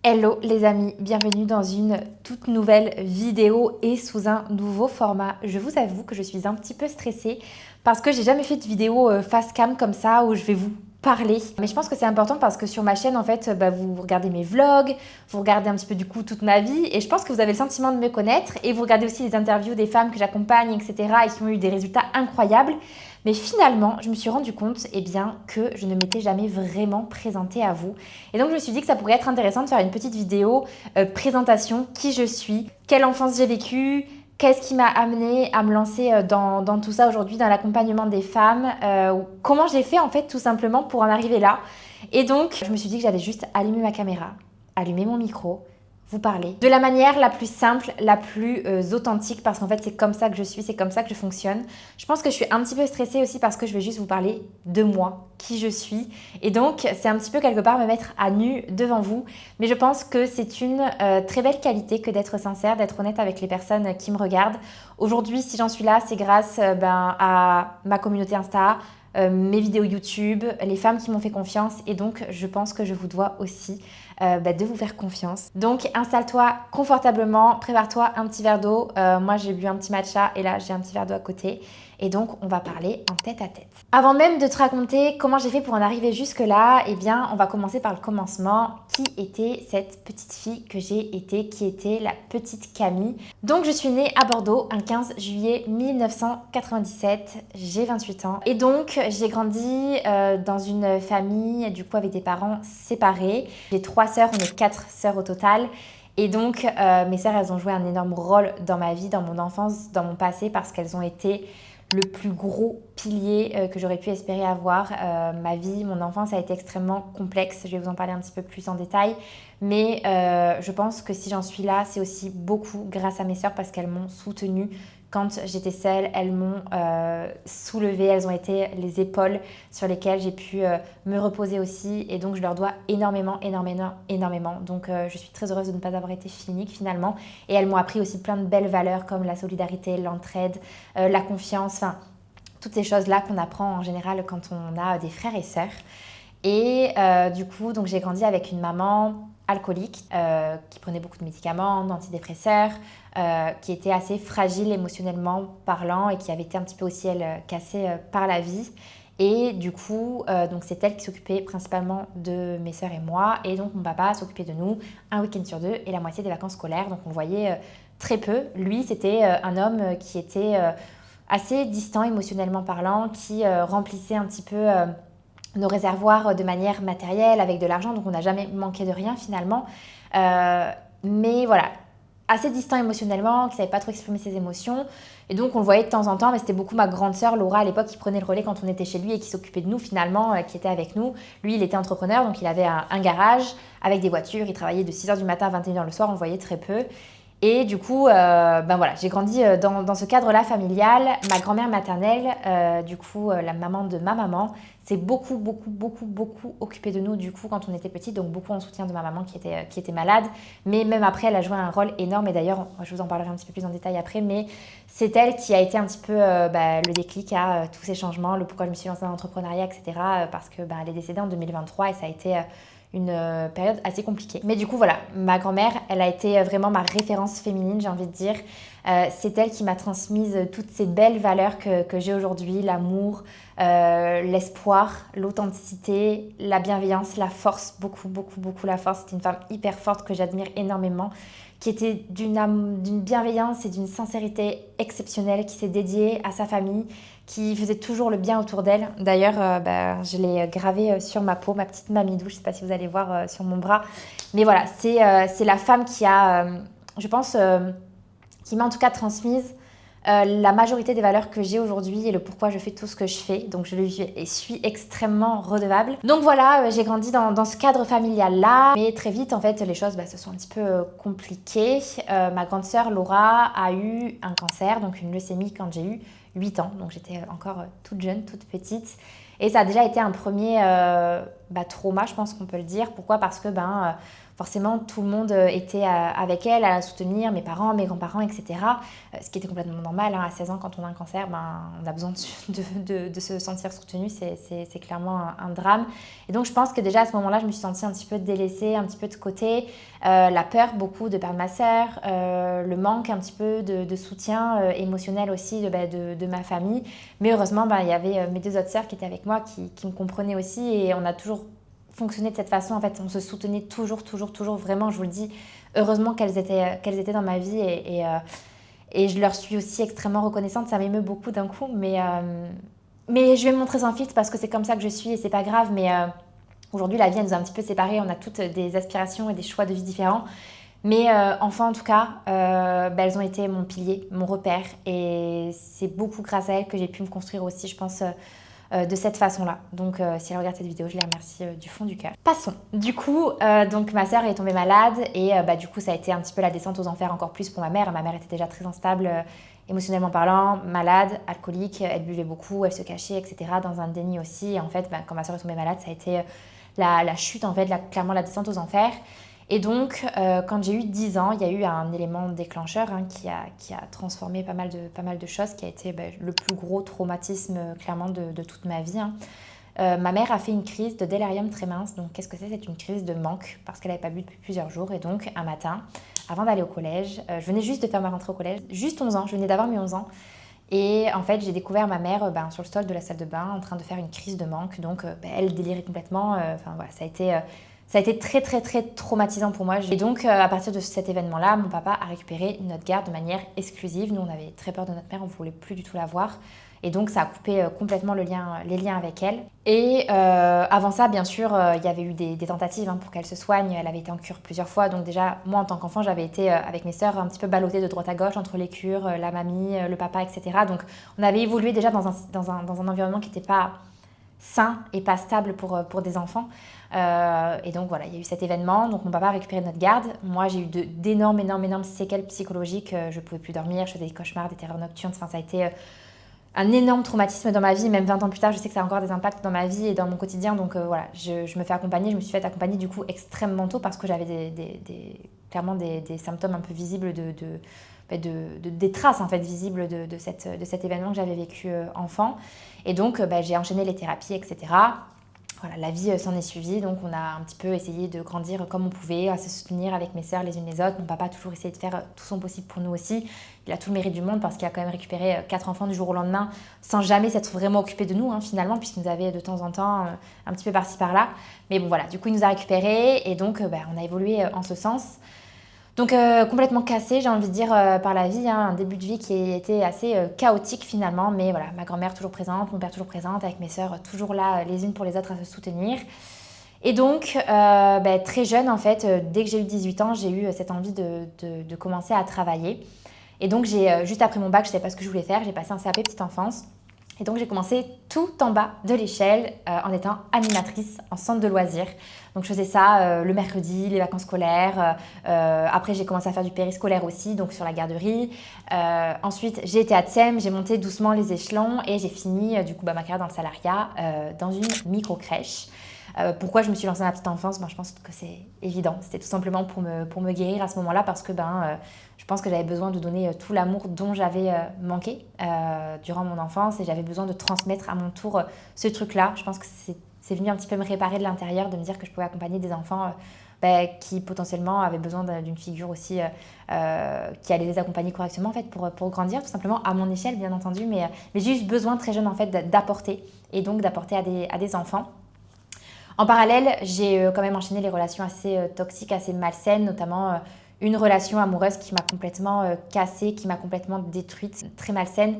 Hello les amis, bienvenue dans une toute nouvelle vidéo et sous un nouveau format. Je vous avoue que je suis un petit peu stressée parce que j'ai jamais fait de vidéo face cam comme ça où je vais vous parler. Mais je pense que c'est important parce que sur ma chaîne en fait, vous regardez mes vlogs, vous regardez un petit peu du coup toute ma vie et je pense que vous avez le sentiment de me connaître et vous regardez aussi les interviews des femmes que j'accompagne, etc. et qui ont eu des résultats incroyables. Mais finalement, je me suis rendu compte que je ne m'étais jamais vraiment présentée à vous. Et donc, je me suis dit que ça pourrait être intéressant de faire une petite vidéo présentation, qui je suis, quelle enfance j'ai vécue, qu'est-ce qui m'a amenée à me lancer dans tout ça aujourd'hui, dans l'accompagnement des femmes, comment j'ai fait en fait tout simplement pour en arriver là. Et donc, je me suis dit que j'allais juste allumer ma caméra, allumer mon micro, vous parler de la manière la plus simple, la plus authentique parce qu'en fait c'est comme ça que je suis, c'est comme ça que je fonctionne. Je pense que je suis un petit peu stressée aussi parce que je vais juste vous parler de moi, qui je suis et donc c'est un petit peu quelque part me mettre à nu devant vous, mais je pense que c'est une très belle qualité que d'être sincère, d'être honnête avec les personnes qui me regardent. Aujourd'hui si j'en suis là c'est grâce à ma communauté Insta, mes vidéos YouTube, les femmes qui m'ont fait confiance et donc je pense que je vous dois aussi de vous faire confiance. Donc installe-toi confortablement, prépare-toi un petit verre d'eau. Moi j'ai bu un petit matcha et là j'ai un petit verre d'eau à côté. Et donc on va parler en tête à tête. Avant même de te raconter comment j'ai fait pour en arriver jusque là, on va commencer par le commencement. Qui était cette petite fille que j'ai été, qui était la petite Camille? Donc je suis née à Bordeaux un 15 juillet 1997, j'ai 28 ans. Et donc j'ai grandi dans une famille du coup avec des parents séparés. J'ai 3 sœurs, on est 4 sœurs au total. Et donc mes sœurs elles ont joué un énorme rôle dans ma vie, dans mon enfance, dans mon passé parce qu'elles ont été le plus gros pilier que j'aurais pu espérer avoir. Ma vie, mon enfance a été extrêmement complexe. Je vais vous en parler un petit peu plus en détail. Mais je pense que si j'en suis là, c'est aussi beaucoup grâce à mes sœurs parce qu'elles m'ont soutenue quand j'étais seule. Elles m'ont soulevée. Elles ont été les épaules sur lesquelles j'ai pu me reposer aussi. Et donc, je leur dois énormément, énormément, énormément. Donc, je suis très heureuse de ne pas avoir été cynique finalement. Et elles m'ont appris aussi plein de belles valeurs comme la solidarité, l'entraide, la confiance. Enfin, toutes ces choses-là qu'on apprend en général quand on a des frères et sœurs. Et du coup, donc j'ai grandi avec une maman alcoolique qui prenait beaucoup de médicaments, d'antidépresseurs, qui était assez fragile émotionnellement parlant et qui avait été un petit peu aussi, elle, cassée par la vie. Et du coup, donc c'est elle qui s'occupait principalement de mes sœurs et moi. Et donc mon papa s'occupait de nous un week-end sur deux et la moitié des vacances scolaires. Donc on le voyait très peu. Lui, c'était un homme qui était assez distant émotionnellement parlant, qui remplissait un petit peu nos réservoirs de manière matérielle avec de l'argent. Donc on n'a jamais manqué de rien finalement. Mais voilà, assez distant émotionnellement, qui ne savait pas trop exprimer ses émotions. Et donc on le voyait de temps en temps, mais c'était beaucoup ma grande sœur Laura à l'époque qui prenait le relais quand on était chez lui et qui s'occupait de nous finalement, qui était avec nous. Lui, il était entrepreneur, donc il avait un garage avec des voitures. Il travaillait de 6h du matin à 21h le soir, on le voyait très peu. Et du coup, voilà, j'ai grandi dans ce cadre-là familial. Ma grand-mère maternelle, la maman de ma maman, s'est beaucoup occupée de nous du coup quand on était petite, donc beaucoup en soutien de ma maman qui était malade. Mais même après, elle a joué un rôle énorme et d'ailleurs, je vous en parlerai un petit peu plus en détail après, mais c'est elle qui a été un petit peu le déclic à tous ces changements, le pourquoi je me suis lancée dans l'entrepreneuriat, etc. Parce que elle est décédée en 2023 et ça a été une période assez compliquée. Mais du coup, voilà, ma grand-mère, elle a été vraiment ma référence féminine, j'ai envie de dire. C'est elle qui m'a transmise toutes ces belles valeurs que j'ai aujourd'hui, l'amour, l'espoir, l'authenticité, la bienveillance, la force, beaucoup la force. C'est une femme hyper forte que j'admire énormément, qui était d'une bienveillance et d'une sincérité exceptionnelle, qui s'est dédiée à sa famille, qui faisait toujours le bien autour d'elle. D'ailleurs, je l'ai gravé sur ma peau, ma petite mamidou, je ne sais pas si vous allez voir sur mon bras. Mais voilà, c'est la femme qui a, je pense, qui m'a en tout cas transmise la majorité des valeurs que j'ai aujourd'hui et le pourquoi je fais tout ce que je fais. Donc je lui suis extrêmement redevable. Donc voilà, j'ai grandi dans ce cadre familial-là. Mais très vite, en fait, les choses se sont un petit peu compliquées. Ma grande sœur Laura a eu un cancer, donc une leucémie quand j'ai eu 8 ans. Donc j'étais encore toute jeune, toute petite. Et ça a déjà été un premier trauma, je pense qu'on peut le dire. Pourquoi? Parce que forcément tout le monde était avec elle, à la soutenir, mes parents, mes grands-parents, etc. Ce qui était complètement normal, hein. À 16 ans, quand on a un cancer, on a besoin de se sentir soutenu, c'est clairement un drame. Et donc je pense que déjà à ce moment-là, je me suis sentie un petit peu délaissée, un petit peu de côté, la peur beaucoup de perdre ma sœur, le manque un petit peu de soutien émotionnel aussi de ma famille. Mais heureusement, il y avait mes 2 autres sœurs qui étaient avec moi, qui me comprenaient aussi, et on a toujours fonctionné de cette façon. En fait, on se soutenait toujours, vraiment, je vous le dis. Heureusement qu'elles étaient dans ma vie, et je leur suis aussi extrêmement reconnaissante. Ça m'émeut beaucoup d'un coup, mais je vais me montrer sans filtre parce que c'est comme ça que je suis et c'est pas grave. Mais aujourd'hui, la vie, elle nous a un petit peu séparés. On a toutes des aspirations et des choix de vie différents. Mais enfin, en tout cas, elles ont été mon pilier, mon repère. Et c'est beaucoup grâce à elles que j'ai pu me construire aussi, je pense, de cette façon-là. Donc, si elle regarde cette vidéo, je les remercie du fond du cœur. Passons. Du coup, donc ma sœur est tombée malade et du coup, ça a été un petit peu la descente aux enfers encore plus pour ma mère. Ma mère était déjà très instable, émotionnellement parlant, malade, alcoolique. Elle buvait beaucoup, elle se cachait, etc. Dans un déni aussi. Et en fait, quand ma sœur est tombée malade, ça a été la chute, en fait, clairement la descente aux enfers. Et donc, quand j'ai eu 10 ans, il y a eu un élément déclencheur qui a transformé pas mal de choses, qui a été le plus gros traumatisme clairement de toute ma vie. Ma mère a fait une crise de délirium très mince. Donc, qu'est-ce que c'est? C'est une crise de manque parce qu'elle n'avait pas bu depuis plusieurs jours. Et donc, un matin, avant d'aller au collège, je venais juste de faire ma rentrée au collège, juste 11 ans, je venais d'avoir mes 11 ans. Et en fait, j'ai découvert ma mère sur le sol de la salle de bain en train de faire une crise de manque. Donc, elle délirait complètement. Voilà, ça a été très, très, très traumatisant pour moi. Et donc, à partir de cet événement-là, mon papa a récupéré notre garde de manière exclusive. Nous, on avait très peur de notre mère, on ne voulait plus du tout la voir. Et donc, ça a coupé complètement les liens avec elle. Et avant ça, bien sûr, il y avait eu des tentatives pour qu'elle se soigne. Elle avait été en cure plusieurs fois. Donc déjà, moi, en tant qu'enfant, j'avais été avec mes sœurs un petit peu ballottée de droite à gauche entre les cures, la mamie, le papa, etc. Donc, on avait évolué déjà dans un environnement qui n'était pas sain et pas stable pour des enfants. Et donc voilà, il y a eu cet événement. Donc mon papa a récupéré notre garde. Moi, j'ai eu d'énormes séquelles psychologiques. Je ne pouvais plus dormir, je faisais des cauchemars, des terreurs nocturnes. Enfin, ça a été un énorme traumatisme dans ma vie. Même 20 ans plus tard, je sais que ça a encore des impacts dans ma vie et dans mon quotidien. Donc voilà, je me fais accompagner. Je me suis fait accompagner du coup extrêmement tôt parce que j'avais clairement des symptômes un peu visibles des traces en fait visibles de cet événement que j'avais vécu enfant. Et donc j'ai enchaîné les thérapies, etc. Voilà, la vie s'en est suivie, donc on a un petit peu essayé de grandir comme on pouvait, à se soutenir avec mes sœurs les unes les autres. Mon papa a toujours essayé de faire tout son possible pour nous aussi. Il a tout le mérite du monde parce qu'il a quand même récupéré 4 enfants du jour au lendemain sans jamais s'être vraiment occupé de nous finalement, puisqu'il nous avait de temps en temps un petit peu par-ci par-là. Mais bon voilà, du coup il nous a récupérés et donc on a évolué en ce sens. Donc complètement cassée, j'ai envie de dire, par la vie, un début de vie qui était assez chaotique finalement, mais voilà, ma grand-mère toujours présente, mon père toujours présent, avec mes sœurs toujours là les unes pour les autres à se soutenir. Et donc très jeune en fait, dès que j'ai eu 18 ans, j'ai eu cette envie de commencer à travailler. Et donc juste après mon bac, je ne savais pas ce que je voulais faire, j'ai passé un CAP petite enfance. Et donc j'ai commencé tout en bas de l'échelle en étant animatrice en centre de loisirs. Donc je faisais ça le mercredi, les vacances scolaires. Après j'ai commencé à faire du périscolaire aussi, donc sur la garderie. Ensuite j'ai été à TSEM, j'ai monté doucement les échelons et j'ai fini du coup ma carrière dans le salariat dans une micro-crèche. Pourquoi je me suis lancée dans la petite enfance? Je pense que c'est évident. C'était tout simplement pour me guérir à ce moment-là parce que je pense que j'avais besoin de donner tout l'amour dont j'avais manqué durant mon enfance et j'avais besoin de transmettre à mon tour ce truc-là. Je pense que c'est venu un petit peu me réparer de l'intérieur, de me dire que je pouvais accompagner des enfants qui potentiellement avaient besoin d'une figure aussi qui allait les accompagner correctement en fait, pour grandir, tout simplement à mon échelle bien entendu. Mais j'ai eu besoin très jeune en fait d'apporter et donc d'apporter à des enfants. En parallèle, j'ai quand même enchaîné les relations assez toxiques, assez malsaines, notamment une relation amoureuse qui m'a complètement cassée, qui m'a complètement détruite, très malsaine,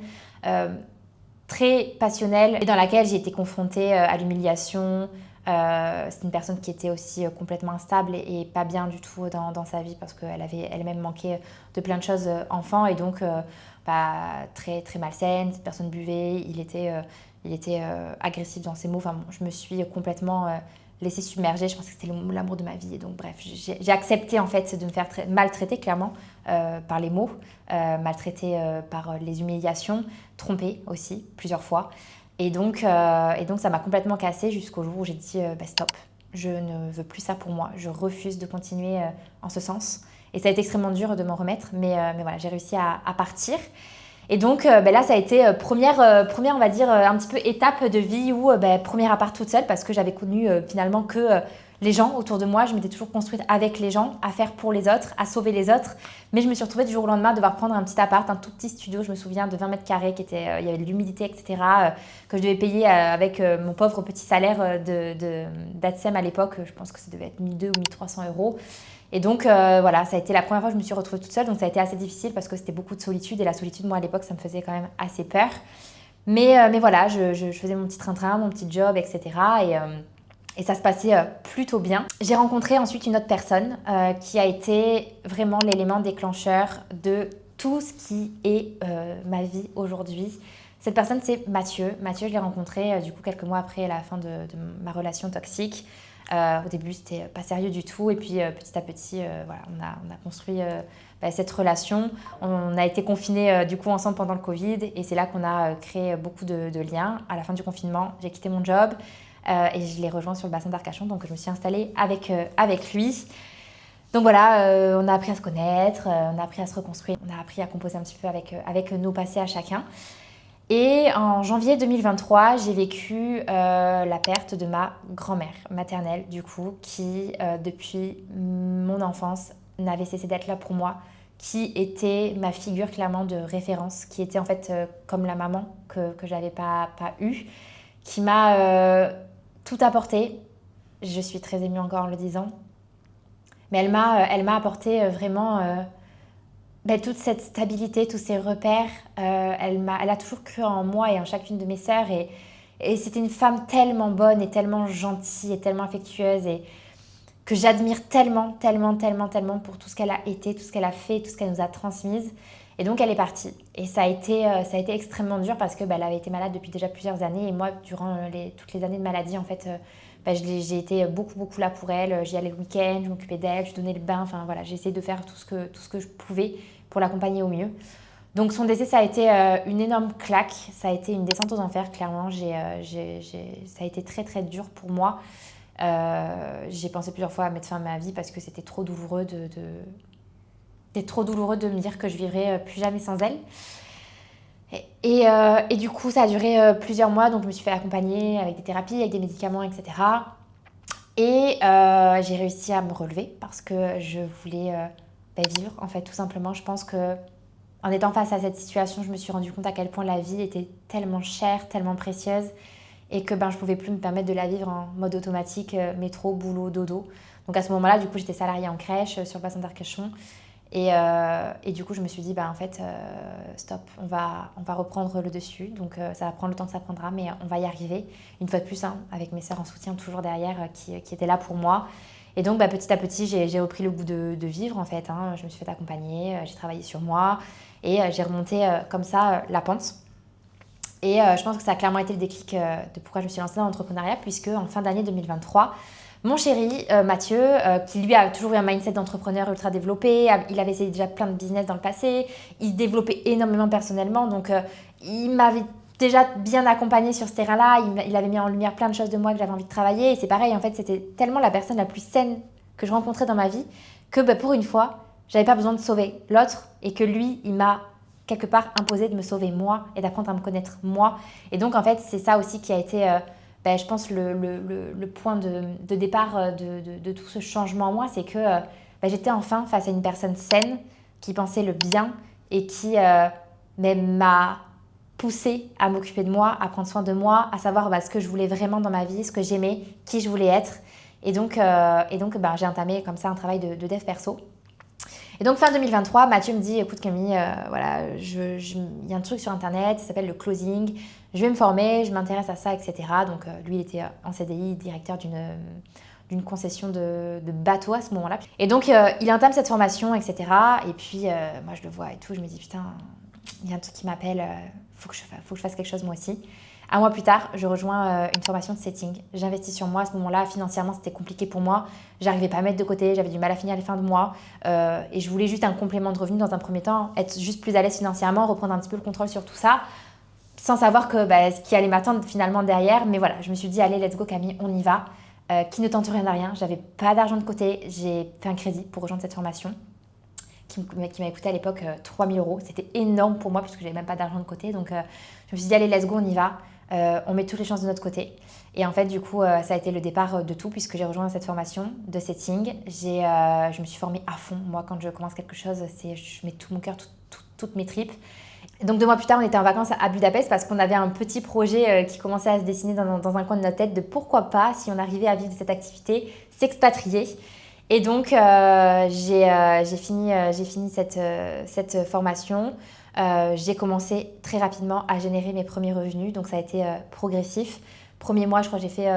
très passionnelle, et dans laquelle j'ai été confrontée à l'humiliation. C'est une personne qui était aussi complètement instable et pas bien du tout dans sa vie parce qu'elle avait elle-même manqué de plein de choses enfant et donc très, très malsaine. Cette personne buvait, il était agressif dans ses mots. Enfin, bon, je me suis complètement laissée submerger. Je pense que c'était l'amour de ma vie. Et donc, bref, j'ai accepté en fait de me faire maltraiter clairement par les mots, maltraiter par les humiliations, trompée aussi plusieurs fois. Et donc ça m'a complètement cassée jusqu'au jour où j'ai dit stop. Je ne veux plus ça pour moi. Je refuse de continuer en ce sens. Et ça a été extrêmement dur de m'en remettre, mais voilà, j'ai réussi à partir. Et donc là, ça a été première, on va dire, un petit peu étape de vie où premier appart toute seule parce que j'avais connu finalement que les gens autour de moi. Je m'étais toujours construite avec les gens, à faire pour les autres, à sauver les autres. Mais je me suis retrouvée du jour au lendemain à devoir prendre un petit appart, un tout petit studio, je me souviens, de 20 mètres carrés, il y avait de l'humidité, etc., que je devais payer avec mon pauvre petit salaire d'ATSEM à l'époque. Je pense que ça devait être 1200 ou 1300 euros. Et donc voilà, ça a été la première fois que je me suis retrouvée toute seule, donc ça a été assez difficile parce que c'était beaucoup de solitude et la solitude, moi à l'époque, ça me faisait quand même assez peur. Mais voilà, je faisais mon petit train-train, mon petit job, etc. Et ça se passait plutôt bien. J'ai rencontré ensuite une autre personne qui a été vraiment l'élément déclencheur de tout ce qui est ma vie aujourd'hui. Cette personne, c'est Mathieu. Mathieu, je l'ai rencontré du coup quelques mois après la fin de ma relation toxique. Au début, c'était pas sérieux du tout. Et puis, petit à petit, voilà, on a construit cette relation. On a été confinés du coup ensemble pendant le Covid. Et c'est là qu'on a créé beaucoup de liens. À la fin du confinement, j'ai quitté mon job et je l'ai rejoint sur le bassin d'Arcachon. Donc, je me suis installée avec lui. Donc voilà, on a appris à se connaître, on a appris à se reconstruire, on a appris à composer un petit peu avec nos passés à chacun. Et en janvier 2023, j'ai vécu la perte de ma grand-mère maternelle, du coup, qui, depuis mon enfance, n'avait cessé d'être là pour moi, qui était ma figure clairement de référence, qui était en fait comme la maman que j'avais pas eue, qui m'a tout apporté. Je suis très émue encore en le disant. Mais elle m'a apporté vraiment toute cette stabilité, tous ces repères. Elle a toujours cru en moi et en chacune de mes sœurs. Et c'était une femme tellement bonne et tellement gentille et tellement affectueuse et que j'admire tellement, tellement, tellement, tellement pour tout ce qu'elle a été, tout ce qu'elle a fait, tout ce qu'elle nous a transmise. Et donc elle est partie. Et ça a été extrêmement dur parce que elle avait été malade depuis déjà plusieurs années. Et moi, durant toutes les années de maladie, en fait, j'ai été beaucoup, beaucoup là pour elle. J'y allais le week-end, je m'occupais d'elle, je donnais le bain. Enfin voilà, j'ai essayé de faire tout ce que je pouvais pour l'accompagner au mieux. Donc son décès, ça a été une énorme claque. Ça a été une descente aux enfers, clairement. Ça a été très, très dur pour moi. J'ai pensé plusieurs fois à mettre fin à ma vie parce que c'était trop douloureux c'était trop douloureux de me dire que je vivrais plus jamais sans elle. Et du coup, ça a duré plusieurs mois, donc je me suis fait accompagner avec des thérapies, avec des médicaments, etc. Et j'ai réussi à me relever parce que je voulais vivre, en fait, tout simplement. Je pense que en étant face à cette situation, je me suis rendu compte à quel point la vie était tellement chère, tellement précieuse, et que je pouvais plus me permettre de la vivre en mode automatique, métro, boulot, dodo. Donc à ce moment-là, du coup, j'étais salariée en crèche sur le bassin d'Arcachon. Et du coup, je me suis dit, en fait, stop, on va reprendre le dessus. Donc, ça va prendre le temps que ça prendra, mais on va y arriver. Une fois de plus, avec mes sœurs en soutien toujours derrière qui étaient là pour moi. Et donc, petit à petit, j'ai repris le goût de vivre, en fait. Je me suis fait accompagner, j'ai travaillé sur moi et j'ai remonté comme ça la pente. Et je pense que ça a clairement été le déclic de pourquoi je me suis lancée dans l'entrepreneuriat, puisque en fin d'année 2023, mon chéri Mathieu, qui lui a toujours eu un mindset d'entrepreneur ultra développé, il avait essayé déjà plein de business dans le passé, il se développait énormément personnellement, donc il m'avait déjà bien accompagnée sur ce terrain-là, il avait mis en lumière plein de choses de moi que j'avais envie de travailler, et c'est pareil, en fait, c'était tellement la personne la plus saine que je rencontrais dans ma vie, que pour une fois, j'avais pas besoin de sauver l'autre, et que lui, il m'a quelque part imposé de me sauver moi, et d'apprendre à me connaître moi, et donc en fait, c'est ça aussi qui a été... je pense le point de départ de tout ce changement en moi, c'est que j'étais enfin face à une personne saine qui pensait le bien et qui m'a poussée à m'occuper de moi, à prendre soin de moi, à savoir ce que je voulais vraiment dans ma vie, ce que j'aimais, qui je voulais être. Et donc j'ai entamé comme ça un travail de dev perso. Et donc fin 2023, Mathieu me dit, écoute Camille, voilà, il y a un truc sur internet, ça s'appelle le closing, je vais me former, je m'intéresse à ça, etc. Donc lui, il était en CDI, directeur d'une concession de bateau à ce moment-là. Et donc il entame cette formation, etc. Et puis moi je le vois et tout, je me dis putain, il y a un truc qui m'appelle, faut que je fasse quelque chose moi aussi. Un mois plus tard, je rejoins une formation de setting. J'investis sur moi à ce moment-là. Financièrement, c'était compliqué pour moi. J'arrivais pas à mettre de côté. J'avais du mal à finir les fins de mois. Et je voulais juste un complément de revenu dans un premier temps, être juste plus à l'aise financièrement, reprendre un petit peu le contrôle sur tout ça, sans savoir que ce qui allait m'attendre finalement derrière. Mais voilà, je me suis dit, allez, let's go Camille, on y va. qui ne tente rien à rien. J'avais pas d'argent de côté. J'ai fait un crédit pour rejoindre cette formation qui m'a coûté à l'époque 3 000 euros. C'était énorme pour moi puisque j'avais même pas d'argent de côté. Donc je me suis dit allez let's go, on y va. On met toutes les chances de notre côté. Et en fait du coup ça a été le départ de tout puisque j'ai rejoint cette formation de setting. Je me suis formée à fond. Moi quand je commence quelque chose, je mets tout mon cœur, toutes mes tripes. Donc 2 mois plus tard, on était en vacances à Budapest parce qu'on avait un petit projet qui commençait à se dessiner dans un coin de notre tête de pourquoi pas, si on arrivait à vivre de cette activité, s'expatrier. Et donc j'ai fini cette formation. J'ai commencé très rapidement à générer mes premiers revenus, donc ça a été progressif. Premier mois, je crois que j'ai fait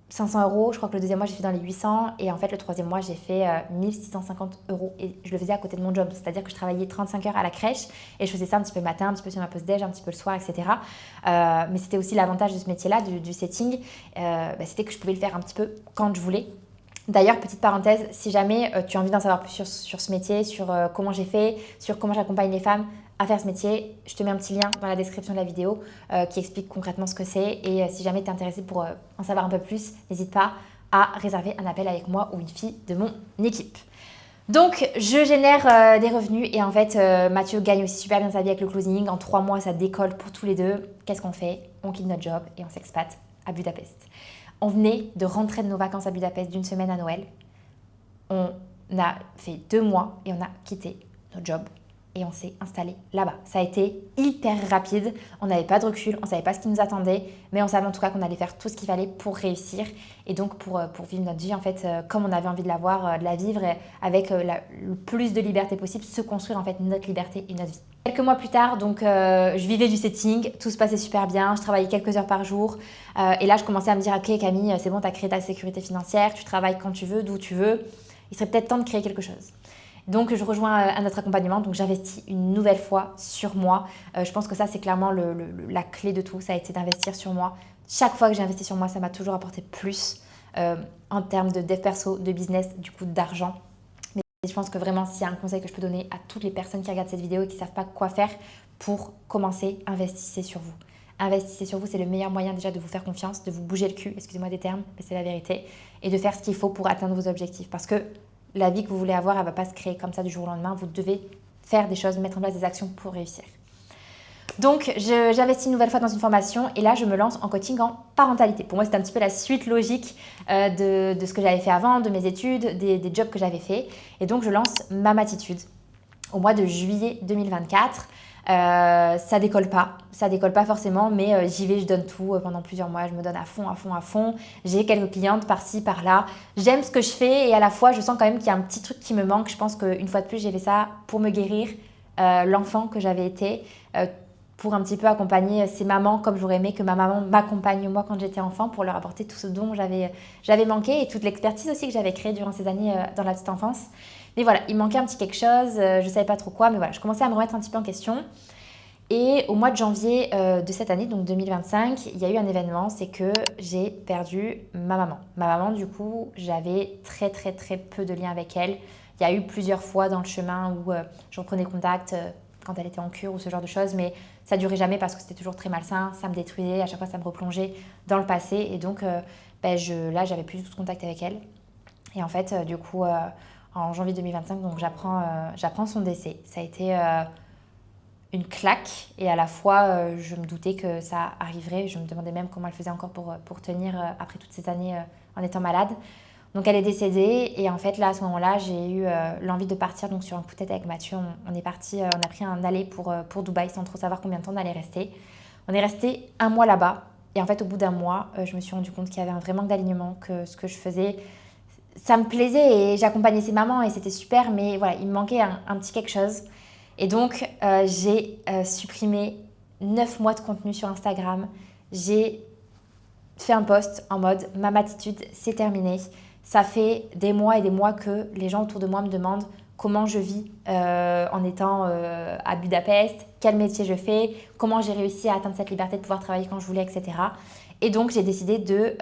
500 euros. Je crois que le deuxième mois, j'ai fait dans les 800. Et en fait, le troisième mois, j'ai fait 1650 euros. Et je le faisais à côté de mon job. C'est-à-dire que je travaillais 35 heures à la crèche. Et je faisais ça un petit peu le matin, un petit peu sur ma pause déj, un petit peu le soir, etc. Mais c'était aussi l'avantage de ce métier-là, du setting. C'était que je pouvais le faire un petit peu quand je voulais. D'ailleurs, petite parenthèse, si jamais tu as envie d'en savoir plus sur ce métier, sur comment j'ai fait, sur comment j'accompagne les femmes à faire ce métier, je te mets un petit lien dans la description de la vidéo qui explique concrètement ce que c'est. Et si jamais tu es intéressé pour en savoir un peu plus, n'hésite pas à réserver un appel avec moi ou une fille de mon équipe. Donc, je génère des revenus et en fait, Mathieu gagne aussi super bien sa vie avec le closing. En 3 mois, ça décolle pour tous les deux. Qu'est-ce qu'on fait? On quitte notre job et on s'expate à Budapest. On venait de rentrer de nos vacances à Budapest d'une semaine à Noël. On a fait 2 mois et on a quitté notre job et on s'est installé là-bas. Ça a été hyper rapide. On n'avait pas de recul, on ne savait pas ce qui nous attendait, mais on savait en tout cas qu'on allait faire tout ce qu'il fallait pour réussir et donc pour vivre notre vie en fait comme on avait envie de l'avoir, de la vivre avec le plus de liberté possible, se construire en fait notre liberté et notre vie. Quelques mois plus tard, donc je vivais du setting, tout se passait super bien, je travaillais quelques heures par jour et là je commençais à me dire ok Camille, c'est bon, tu as créé ta sécurité financière, tu travailles quand tu veux, d'où tu veux, il serait peut-être temps de créer quelque chose. Donc je rejoins à notre accompagnement, donc j'investis une nouvelle fois sur moi. Je pense que ça c'est clairement la clé de tout, ça a été d'investir sur moi. Chaque fois que j'ai investi sur moi, ça m'a toujours apporté plus en termes de dev perso, de business, du coup d'argent. Je pense que vraiment, s'il y a un conseil que je peux donner à toutes les personnes qui regardent cette vidéo et qui ne savent pas quoi faire pour commencer, investissez sur vous. Investissez sur vous, c'est le meilleur moyen déjà de vous faire confiance, de vous bouger le cul, excusez-moi des termes, mais c'est la vérité, et de faire ce qu'il faut pour atteindre vos objectifs. Parce que la vie que vous voulez avoir, elle ne va pas se créer comme ça du jour au lendemain. Vous devez faire des choses, mettre en place des actions pour réussir. Donc, j'investis une nouvelle fois dans une formation et là, je me lance en coaching en parentalité. Pour moi, c'est un petit peu la suite logique de ce que j'avais fait avant, de mes études, des jobs que j'avais fait. Et donc, je lance Mamatitude au mois de juillet 2024. Ça décolle pas forcément, mais j'y vais, je donne tout pendant plusieurs mois. Je me donne à fond, à fond, à fond. J'ai quelques clientes par-ci, par-là. J'aime ce que je fais et à la fois, je sens quand même qu'il y a un petit truc qui me manque. Je pense qu'une fois de plus, j'ai fait ça pour me guérir l'enfant que j'avais été. Pour un petit peu accompagner ces mamans comme j'aurais aimé que ma maman m'accompagne moi quand j'étais enfant pour leur apporter tout ce dont j'avais manqué et toute l'expertise aussi que j'avais créée durant ces années dans la petite enfance. Mais voilà, il manquait un petit quelque chose, je ne savais pas trop quoi, mais voilà, je commençais à me remettre un petit peu en question. Et au mois de janvier de cette année, donc 2025, il y a eu un événement, c'est que j'ai perdu ma maman. Ma maman, du coup, j'avais très très très peu de liens avec elle. Il y a eu plusieurs fois dans le chemin où je reprenais contact quand elle était en cure ou ce genre de choses, mais ça ne durait jamais parce que c'était toujours très malsain, ça me détruisait, à chaque fois ça me replongeait dans le passé et donc là j'avais plus du tout de contact avec elle. Et en fait du coup en janvier 2025 donc j'apprends son décès. Ça a été une claque et à la fois je me doutais que ça arriverait, je me demandais même comment elle faisait encore pour tenir après toutes ces années en étant malade. Donc elle est décédée et en fait là à ce moment-là j'ai eu l'envie de partir donc sur un coup de tête avec Mathieu. On est parti, on a pris un aller pour Dubaï sans trop savoir combien de temps on allait rester. On est resté 1 mois là-bas et en fait au bout d'1 mois je me suis rendu compte qu'il y avait un vrai manque d'alignement, que ce que je faisais ça me plaisait et j'accompagnais ces mamans et c'était super mais voilà il me manquait un petit quelque chose. Et donc j'ai supprimé 9 mois de contenu sur Instagram. J'ai fait un post en mode Mamatitude c'est terminé. Ça fait des mois et des mois que les gens autour de moi me demandent comment je vis en étant à Budapest, quel métier je fais, comment j'ai réussi à atteindre cette liberté de pouvoir travailler quand je voulais, etc. Et donc, j'ai décidé de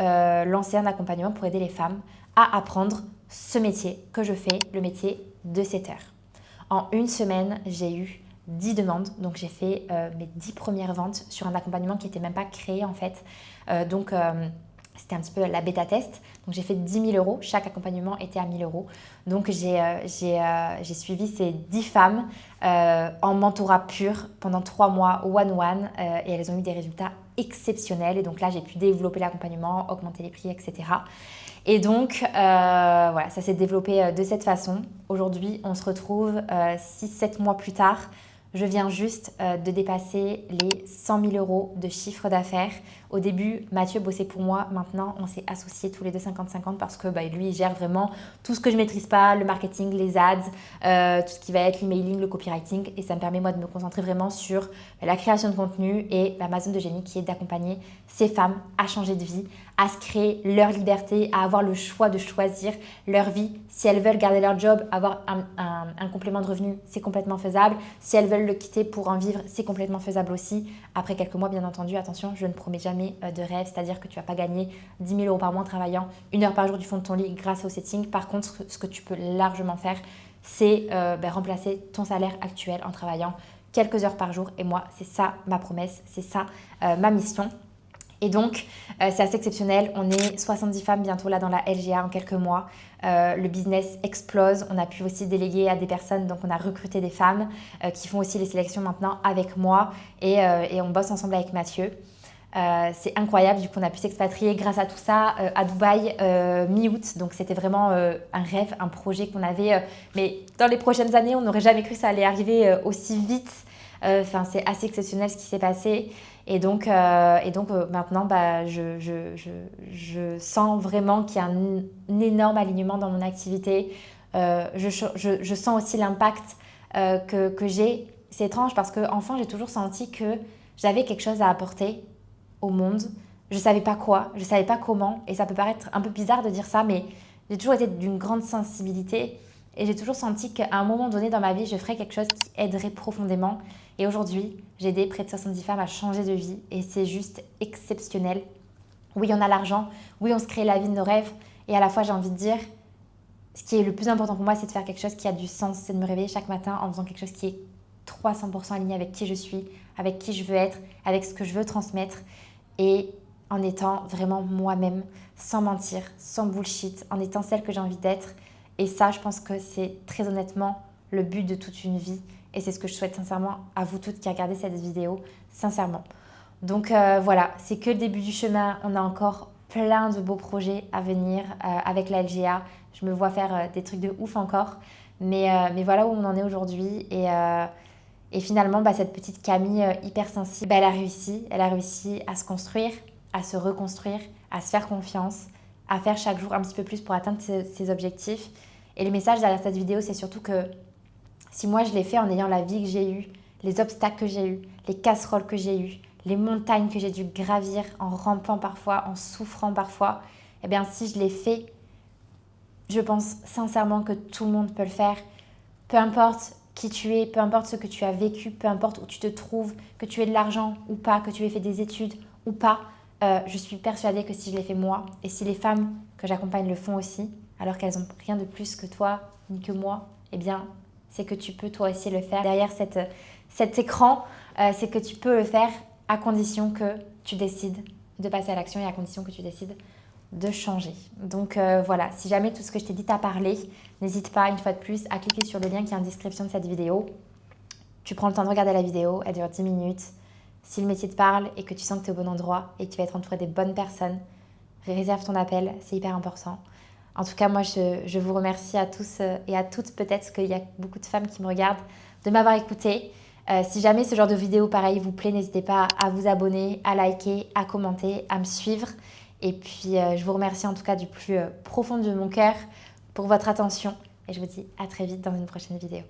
lancer un accompagnement pour aider les femmes à apprendre ce métier que je fais, le métier de setteur. En 1 semaine, j'ai eu 10 demandes. Donc, j'ai fait mes 10 premières ventes sur un accompagnement qui n'était même pas créé en fait. C'était un petit peu la bêta test. Donc j'ai fait 10 000 euros. Chaque accompagnement était à 1 000 euros. Donc j'ai suivi ces 10 femmes en mentorat pur pendant 3 mois one-one et elles ont eu des résultats exceptionnels. Et donc là, j'ai pu développer l'accompagnement, augmenter les prix, etc. Et donc, voilà, ça s'est développé de cette façon. Aujourd'hui, on se retrouve 6-7 mois plus tard. Je viens juste de dépasser les 100 000 euros de chiffre d'affaires. Au début, Mathieu bossait pour moi. Maintenant, on s'est associés tous les deux 50-50 parce que lui, il gère vraiment tout ce que je ne maîtrise pas, le marketing, les ads, tout ce qui va être l'emailing, le copywriting. Et ça me permet, moi, de me concentrer vraiment sur la création de contenu et ma zone de génie qui est d'accompagner ces femmes à changer de vie, à se créer leur liberté, à avoir le choix de choisir leur vie. Si elles veulent garder leur job, avoir un complément de revenu, c'est complètement faisable. Si elles veulent le quitter pour en vivre, c'est complètement faisable aussi. Après quelques mois, bien entendu, attention, je ne promets jamais de rêve, c'est-à-dire que tu ne vas pas gagner 10 000 euros par mois en travaillant 1 heure par jour du fond de ton lit grâce au setting. Par contre, ce que tu peux largement faire, c'est remplacer ton salaire actuel en travaillant quelques heures par jour. Et moi, c'est ça ma promesse, c'est ça ma mission. Et donc, c'est assez exceptionnel. On est 70 femmes bientôt là dans la LGA en quelques mois. Le business explose. On a pu aussi déléguer à des personnes. Donc, on a recruté des femmes qui font aussi les sélections maintenant avec moi. Et on bosse ensemble avec Mathieu. C'est incroyable. Du coup, on a pu s'expatrier grâce à tout ça à Dubaï mi-août. Donc, c'était vraiment un rêve, un projet qu'on avait. Mais dans les prochaines années, on n'aurait jamais cru que ça allait arriver aussi vite. C'est assez exceptionnel ce qui s'est passé. Et donc maintenant, je sens vraiment qu'il y a un énorme alignement dans mon activité. Je sens aussi l'impact que j'ai. C'est étrange parce qu'enfant, j'ai toujours senti que j'avais quelque chose à apporter au monde. Je ne savais pas quoi, je ne savais pas comment. Et ça peut paraître un peu bizarre de dire ça, mais j'ai toujours été d'une grande sensibilité. Et j'ai toujours senti qu'à un moment donné dans ma vie, je ferais quelque chose qui aiderait profondément. Et aujourd'hui, j'ai aidé près de 70 femmes à changer de vie et c'est juste exceptionnel. Oui, on a l'argent, oui, on se crée la vie de nos rêves et à la fois, j'ai envie de dire, ce qui est le plus important pour moi, c'est de faire quelque chose qui a du sens, c'est de me réveiller chaque matin en faisant quelque chose qui est 300% aligné avec qui je suis, avec qui je veux être, avec ce que je veux transmettre et en étant vraiment moi-même, sans mentir, sans bullshit, en étant celle que j'ai envie d'être. Et ça, je pense que c'est très honnêtement le but de toute une vie. Et c'est ce que je souhaite sincèrement à vous toutes qui regardez cette vidéo, sincèrement. Donc voilà, c'est que le début du chemin. On a encore plein de beaux projets à venir avec la LGA. Je me vois faire des trucs de ouf encore. Mais voilà où on en est aujourd'hui. Et finalement, cette petite Camille hypersensible, elle a réussi. Elle a réussi à se construire, à se reconstruire, à se faire confiance, à faire chaque jour un petit peu plus pour atteindre ses objectifs. Et le message derrière cette vidéo, c'est surtout que si moi je l'ai fait en ayant la vie que j'ai eue, les obstacles que j'ai eus, les casseroles que j'ai eues, les montagnes que j'ai dû gravir en rampant parfois, en souffrant parfois, eh bien si je l'ai fait, je pense sincèrement que tout le monde peut le faire. Peu importe qui tu es, peu importe ce que tu as vécu, peu importe où tu te trouves, que tu aies de l'argent ou pas, que tu aies fait des études ou pas, je suis persuadée que si je l'ai fait moi et si les femmes que j'accompagne le font aussi, alors qu'elles n'ont rien de plus que toi ni que moi, eh bien c'est que tu peux toi aussi le faire. Derrière cet écran, c'est que tu peux le faire à condition que tu décides de passer à l'action et à condition que tu décides de changer. Donc voilà, si jamais tout ce que je t'ai dit t'a parlé, n'hésite pas une fois de plus à cliquer sur le lien qui est en description de cette vidéo. Tu prends le temps de regarder la vidéo, elle dure 10 minutes. Si le métier te parle et que tu sens que tu es au bon endroit et que tu vas être entouré des bonnes personnes, réserve ton appel, c'est hyper important. En tout cas, moi, je vous remercie à tous et à toutes, peut-être parce qu'il y a beaucoup de femmes qui me regardent, de m'avoir écouté. Si jamais ce genre de vidéo pareil vous plaît, n'hésitez pas à vous abonner, à liker, à commenter, à me suivre. Et puis, je vous remercie en tout cas du plus profond de mon cœur pour votre attention. Et je vous dis à très vite dans une prochaine vidéo.